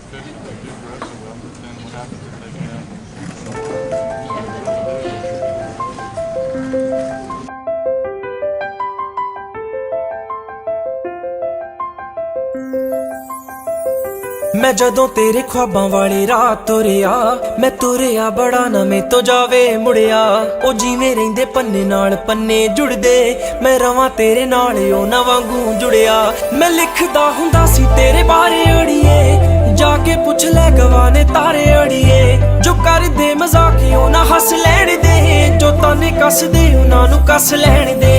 fish if they do grow so well, but then what happens if they get out in the water? मैं जदों तेरे ख्वाबां वाली रात तुरिया मैं तुरिया बड़ा ना मैं तो जावे मुड़िया ओ जिवें रहिंदे पन्ने नाल पन्ने जुड़दे मैं रवां तेरे नाल ओ ना वांगू जुड़िया मैं लिखदा हुंदा सी तेरे बारे अड़िए जाके पुछ ले गवाने तारे अड़िए जो कर दे मजाक ओ ना हस लैण दे जो ताने कस दे उन्हां नूं कस लैण दे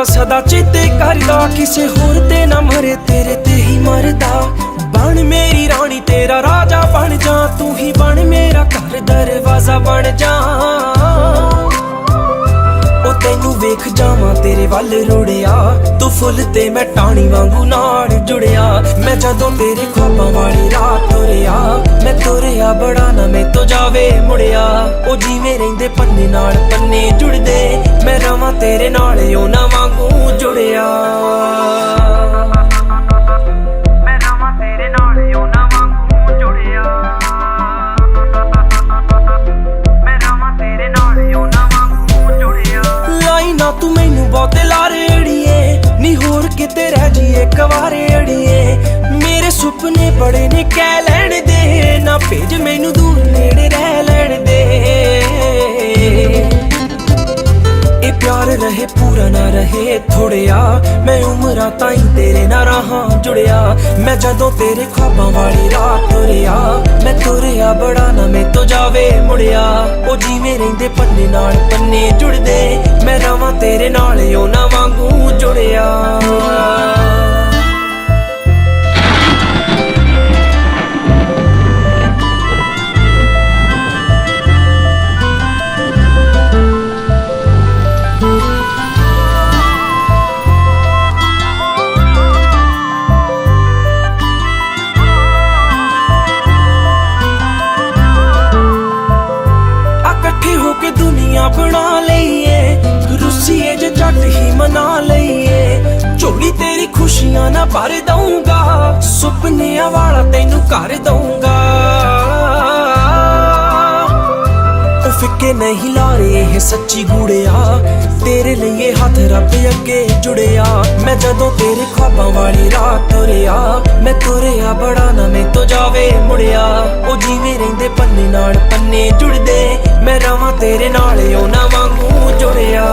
सदा चेते करदा किसे होर ते ना मरे तेरे ते ही मरदा बन मेरी रानी तेरा राजा बन जा तू ही बन मेरा घर दरवाजा बन जा ओ तैनू वेख जावां तेरे वल रुड़िया तू फुल ते मैं टाणी वांगू नाल जुड़िया मैं जदों तेरे ख्वाबां वाली रात तुरिया मैं तुरिया बड़ा ना मैं तो जावे मुड़िया ओ जिवें रहिंदे पन्ने नाल पन्ने जुड़दे मैं रवां तेरे नाल ओ ना वांगू जुड़िया तू मैनू बहुते लारे अड़िए नी होर किते रह जिए कवारे अड़िए मेरे सुपने बड़े ने कह लैण दे ना भेज मैनू दूर नेड़े रह लैण दे ए प्यार रहे पूरा ना रहे थोड़िया मैं उमरां ताईं तेरे ना रहां जुड़िया मैं जदों तेरे ख्वाबां वाली रात तुरिया मैं तुरिया बड़ा ना मैं तो जावे मुड़िया ओ जिवें रहिंदे पन्ने नाल पन्ने जुड़दे मैं रवां तेरे नाल ओ ना वांगू जुड़िया बना लईए रुसीए जे झट ही मना लईए झोली तेरी खुशियां ना भर दूंगा सुपनियां वाला तैनू कर दूंगा ओ फिक्के नहीं ला रहे है सच्ची गुड़िया तेरे लिए हाथ रब अगे जुड़िया मैं जदों तेरे ख्वाबां वाली रात तुरिया मैं तुरिया बड़ा ना मैं तो जावे मुड़िया ओ जिवें रहिंदे पन्ने नाल पन्ने जुड़दे मैं रवां तेरे नाल ओ ना वांगू जुड़िया